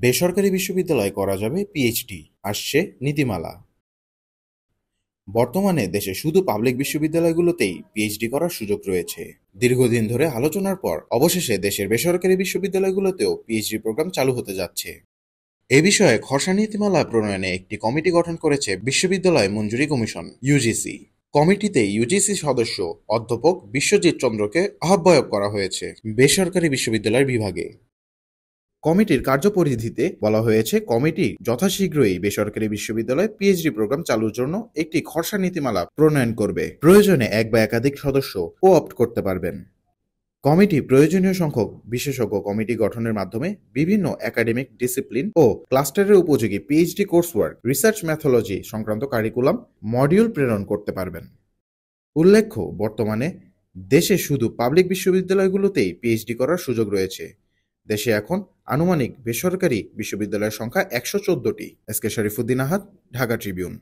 বেসরকারি বিশ্ববিদ্যালয়ে করা যাবে পিএইচডি, আসছে নীতিমালা। বর্তমানে দেশে শুধু পাবলিক বিশ্ববিদ্যালয়গুলোতেই পিএইচডি করার সুযোগ রয়েছে। দীর্ঘদিন ধরে আলোচনার পর অবশেষে দেশের বেসরকারি বিশ্ববিদ্যালয়গুলোতেও পিএইচডি প্রোগ্রাম চালু হতে যাচ্ছে। এ বিষয়ে খসড়া নীতিমালা প্রণয়নে একটি কমিটি গঠন করেছে বিশ্ববিদ্যালয় মঞ্জুরি কমিশন ইউজিসি। কমিটিতে ইউজিসি সদস্য অধ্যাপক বিশ্বজিৎ চন্দ্রকে আহ্বায়ক করা হয়েছে বেসরকারি বিশ্ববিদ্যালয়ের বিভাগে। কমিটির কার্যপরিধিতে বলা হয়েছে, কমিটি যথাশীঘ্রই বেসরকারি বিশ্ববিদ্যালয়ে পিএইচডি প্রোগ্রাম চালুর জন্য একটি খসড়া নীতিমালা প্রণয়ন করবে। প্রয়োজনে এক বা একাধিক সদস্য কো-অপ্ট করতে পারবেন। কমিটি প্রয়োজনীয় সংখ্যক বিশেষজ্ঞ কমিটি গঠনের মাধ্যমে বিভিন্ন একাডেমিক ডিসিপ্লিন ও ক্লাস্টারের উপযোগী পিএইচডি কোর্সওয়ার্ক, রিসার্চ ম্যাথোলজি সংক্রান্ত কারিকুলাম মডিউল প্রেরণ করতে পারবেন। উল্লেখ্য, বর্তমানে দেশে শুধু পাবলিক বিশ্ববিদ্যালয়গুলোতেই পিএইচডি করার সুযোগ রয়েছে। দেশে এখন আনুমানিক বেসরকারি বিশ্ববিদ্যালয়ের সংখ্যা ১১৪টি। এস কে শরীফুদ্দিন আহাদ, ঢাকা ট্রিবিউন।